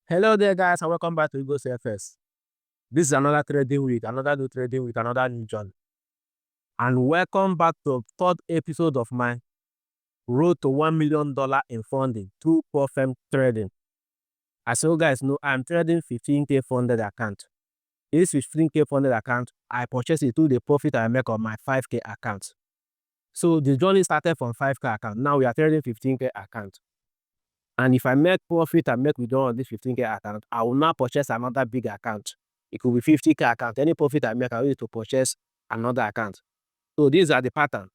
Hello there, guys, and welcome back to UGOSFX. This is another trading week, another new trading week, another new journey. And welcome back to the third episode of my road to $1 million in funding through Timeframe trading. As you guys know, I'm trading 15K funded account. This 15K funded account, I purchased it through the profit I make on my 5K account. So the journey started from 5K account. Now we are trading 15K account. And if I make profit and make withdrawal on this 15K account, I will now purchase another big account. It could be 50K account. Any profit I make, I need to purchase another account. So these are the pattern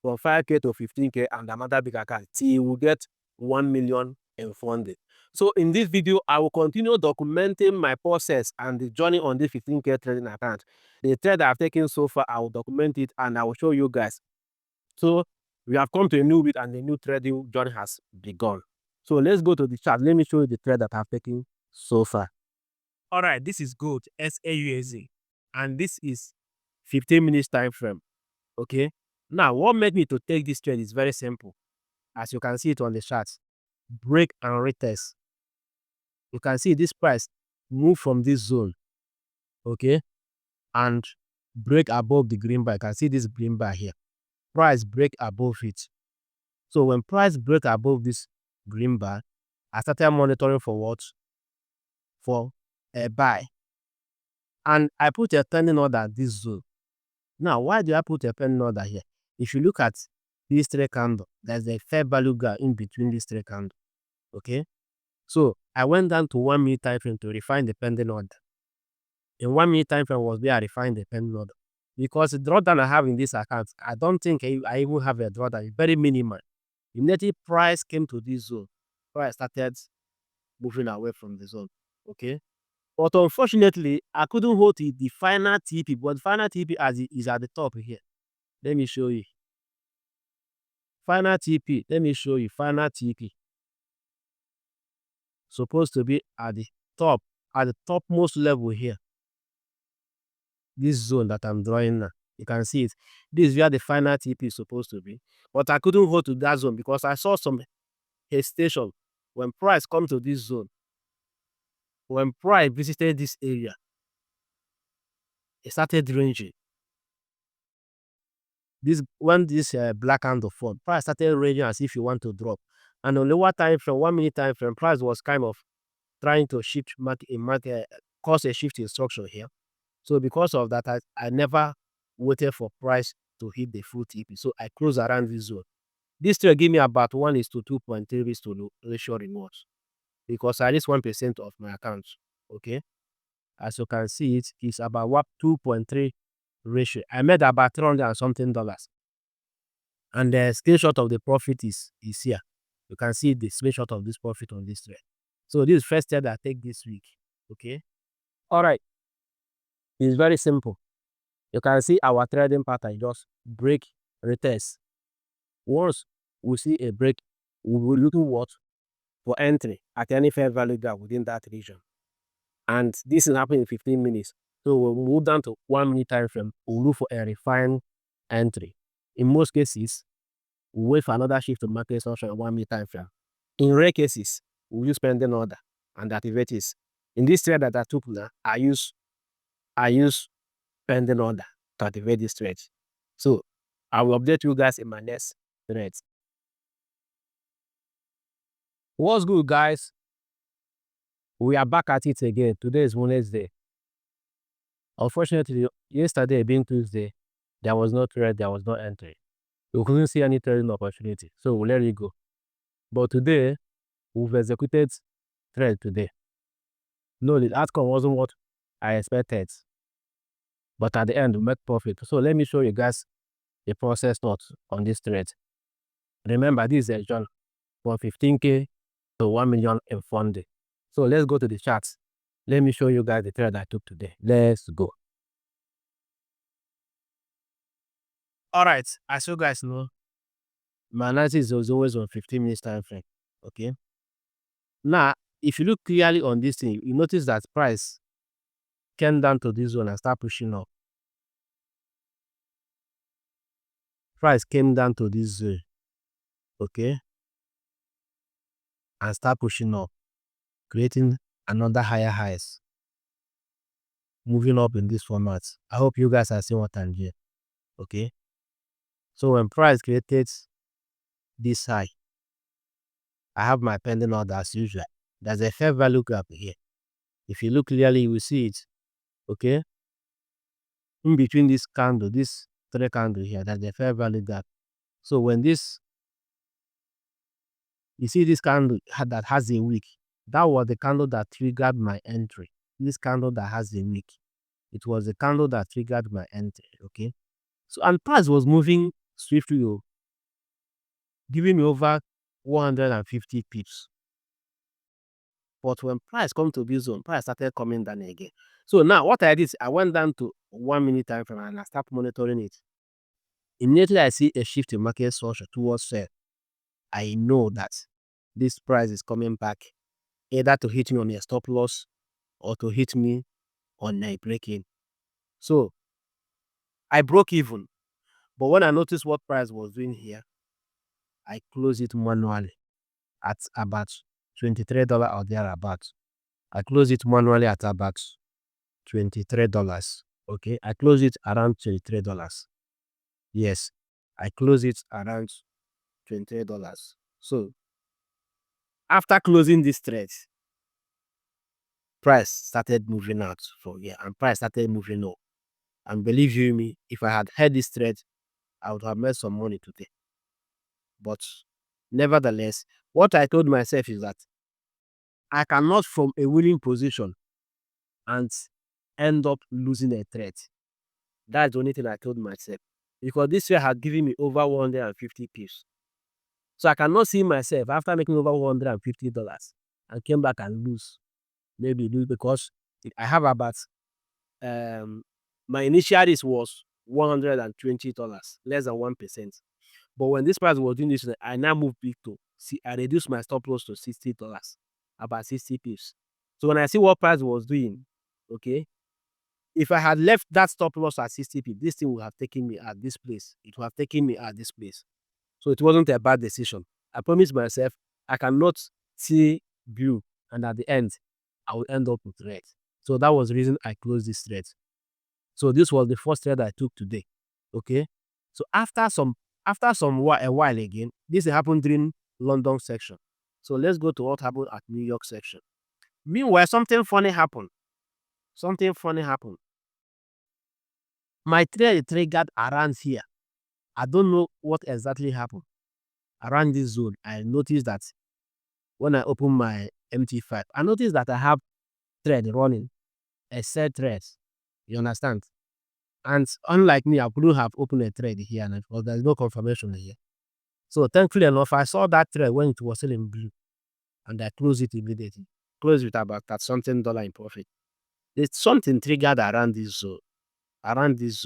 from 5K to 15K and another big account till we get 1 million in funding. So in this video, I will continue documenting my process and the journey on this 15K trading account. The trade I've taken so far, I will document it and I will show you guys. So we have come to a new week and the new trading journey has begun. So let's go to the chart. Let me show you the trade that I've taken so far. All right, this is gold, XAUUSD, and this is 15 minutes time frame. Okay. Now, what made me to take this trade is very simple. As you can see it on the chart, break and retest. You can see this price move from this zone, okay, and break above the green bar. You can see this green bar here. Price break above it. So when price break above this green bar, I started monitoring for what? For a buy. And I put a pending order at this zone. Now, why do I put a pending order here? If you look at this three candle, there's a fair value gap in between these three candles. Okay. So I went down to 1 minute time frame to refine the pending order. In 1 minute time frame was where I refined the pending order. Because the drawdown I have in this account, I don't think I even have a drawdown. It's very minimal. Immediately price came to this zone, price started moving away from the zone. Okay. But unfortunately, I couldn't hold the final TP, but the final TP is at the top here. Let me show you. Final TP. Let me show you. Final TP. Supposed to be at the topmost level here. This zone that I'm drawing now. You can see it. This is where the final TP is supposed to be. But I couldn't hold to that zone because I saw some hesitation when price come to this zone. When price visited this area, it started ranging. When this black candle formed, price started ranging as if you want to drop. And on lower time frame, 1 minute time frame, price was kind of trying to shift cause a shift in structure here. So because of that, I never waited for price to hit the full TP. So I closed around this zone. This trade give me about 1:2.3 ratio rewards because at least 1% of my account. Okay. As you can see, it is about 2.3 ratio. I made about $300 and something. And the screenshot of the profit is here. You can see the screenshot of this profit on this trade. So this is first trade I take this week. Okay. All right. It's very simple. You can see our trading pattern just break, retest. Once we see a break, we will look what for entry at any fair value gap within that region. And this is happening in 15 minutes. So we'll move down to 1 minute time frame. We'll look for a refined entry. In most cases, we'll wait for another shift to market structure in 1 minute time frame. In rare cases, we'll use pending order and activate it. In this trade that I took now, I use pending order to activate this trade. So I will update you guys in my next trade. What's good, guys? We are back at it again. Today is Wednesday. Unfortunately, yesterday being Tuesday, there was no trade, there was no entry. We couldn't see any trading opportunity, so we'll let it go. But today, we've executed trade today. No, the outcome wasn't what I expected. But at the end, we made profit. So let me show you guys the process notes on this trade. Remember, this is a journey from 15K to 1 million in funding. So let's go to the charts. Let me show you guys the trade I took today. Let's go. All right, as you guys know, my analysis is always on 15 minutes time frame. Okay. Now, if you look clearly on this thing, you notice that price came down to this zone and start pushing up. Price came down to this zone. Okay. And start pushing up, creating another higher highs, moving up in this format. I hope you guys are seeing what I'm doing. Okay, so when price created this high, I have my pending order as usual. There's a fair value gap here. If you look clearly, you will see it. Okay, in between this candle, this three candle here, there's a fair value gap. So when this, you see this candle that has a wick, that was the candle that triggered my entry. This candle that has a wick, it was the candle that triggered my entry. Okay, so and price was moving swiftly, giving me over 150 pips. But when price come to this zone, price started coming down again. So now what I did, I went down to 1 minute time frame and I start monitoring it. Immediately I see a shift in market structure towards sell. I know that this price is coming back either to hit me on a stop loss or to hit me on a break-in. So I broke even. But when I noticed what price was doing here, I closed it manually at about $23 or thereabouts. I closed it manually at about $23. Okay, I closed it around $23. Yes, I closed it around $23. So after closing this trade, price started moving out from here and price started moving up. And believe you me, if I had had this trade, I would have made some money today. But nevertheless, what I told myself is that I cannot from a winning position and end up losing a trade. That's the only thing I told myself. Because this year had given me over 150 pips. So I cannot see myself after making over $150 and came back and lose. Maybe lose because I have about my initial risk was $120, less than 1%. But when this price was doing this, I now moved big to see. I reduced my stop loss to $60, about 60 pips. So when I see what price was doing, okay, if I had left that stop loss at 60 pips, this thing would have taken me at this place. It would have taken me at this place. So it wasn't a bad decision. I promised myself I cannot see blue, and at the end, I will end up with red. So that was the reason I closed this trade. So this was the first trade I took today. Okay. So after a while again, this happened during London section. So let's go to what happened at New York section. Meanwhile, something funny happened. Something funny happened. My trade triggered around here. I don't know what exactly happened. Around this zone, I noticed that when I open my MT5, I noticed that I have thread running, a set thread. You understand? And unlike me, I couldn't have opened a thread here because there's no confirmation here. So thankfully enough, I saw that thread when it was still in blue, and I closed it immediately. Closed with about that something dollar in profit. There's something triggered around this zone, around here.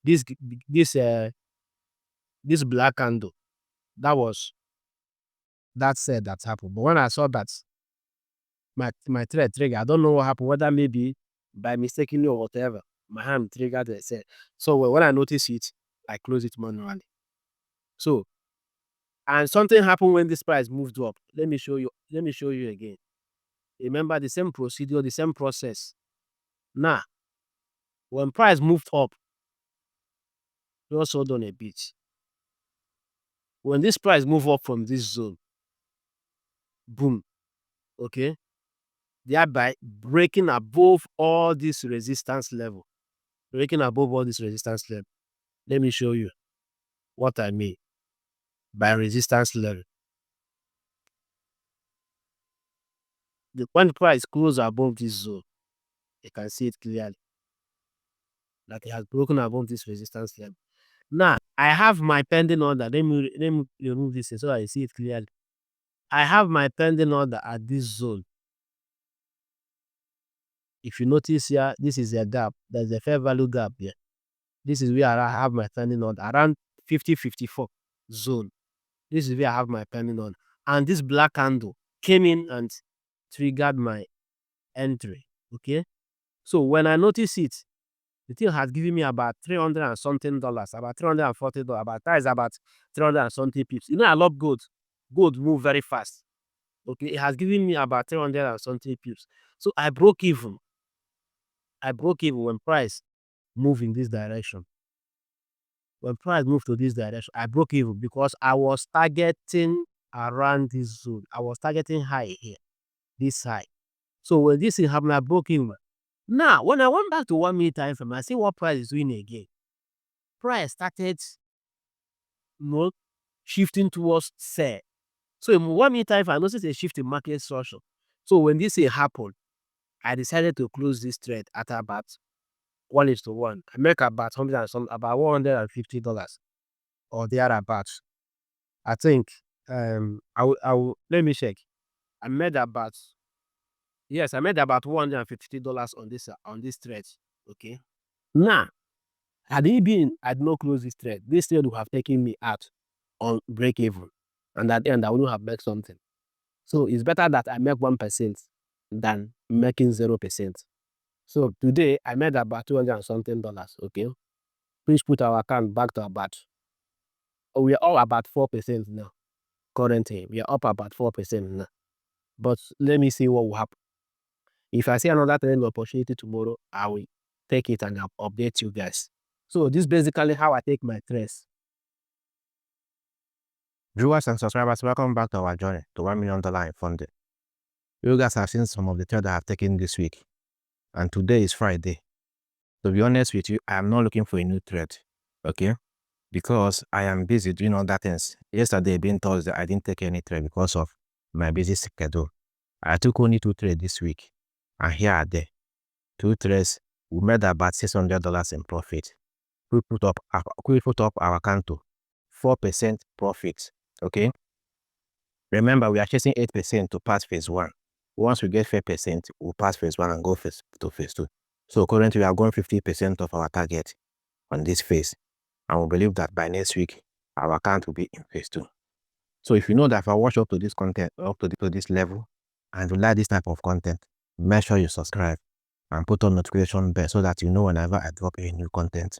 This black candle, that said that happened. But when I saw that my thread trigger, I don't know what happened, whether maybe by mistakenly or whatever, my hand triggered the set. So when I noticed it, I closed it manually. So, and something happened when this price moved up. Let me show you again. Remember the same procedure, the same process. Now, when price moved up, just hold on a bit. When this price move up from this zone, boom, okay, thereby breaking above all this resistance level. Breaking above all this resistance level. Let me show you what I mean by resistance level. When the price closes above this zone, you can see it clearly that it has broken above this resistance level. Now, I have my pending order. Let me remove this so I see it clearly. I have my pending order at this zone. If you notice here, this is a gap. There's a fair value gap here. This is where I have my pending order, around 50-54 zone. This is where I have my pending order. And this black candle came in and triggered my entry. Okay. So when I notice it, the thing has given me about $300 and something, about $340, about that is about 300 and something pips. You know, I love gold. Gold move very fast. Okay, it has given me about 300 and something pips. So I broke even. I broke even when price moved in this direction. When price moved to this direction, I broke even because I was targeting around this zone. I was targeting high here, this high. So when this thing happened, I broke even. Now, when I went back to 1 minute time frame, I see what price is doing again. Price started, shifting towards sell. So in 1 minute time frame, I noticed a shift in market structure. So when this thing happened, I decided to close this trade at about 1:1. I make about about $150 or thereabouts. I think I will let me check. I made about $150 on this trade. Okay. Now, had not closed this trade would have taken me out on break even. And at the end, I wouldn't have made something. So it's better that I make 1% than making 0%. So today I made about $200 and something. Okay. Please put our account back to about, we are all about 4% now. Currently, we are up about 4% now. But let me see what will happen. If I see another trading opportunity tomorrow, I will take it and I'll update you guys. So this is basically how I take my trades. Viewers and subscribers, welcome back to our journey to $1 million in funding. You guys have seen some of the trades I have taken this week. And today is Friday. To be honest with you, I am not looking for a new trade. Okay? Because I am busy doing other things. Yesterday being Thursday, I didn't take any trade because of my busy schedule. I took only 2 trades this week. And here are they. 2 trades. We made about $600 in profit. We put up our account to 4% profit. Okay. Remember, we are chasing 8% to pass phase 1. Once we get 5%, we'll pass phase 1 and go to phase 2. So currently, we are going 50% of our target on this phase. And we believe that by next week, our account will be in phase 2. So if you know that if I watch up to this content, up to this level, and you like this type of content, make sure you subscribe and put on notification bell so that you know whenever I drop a new content.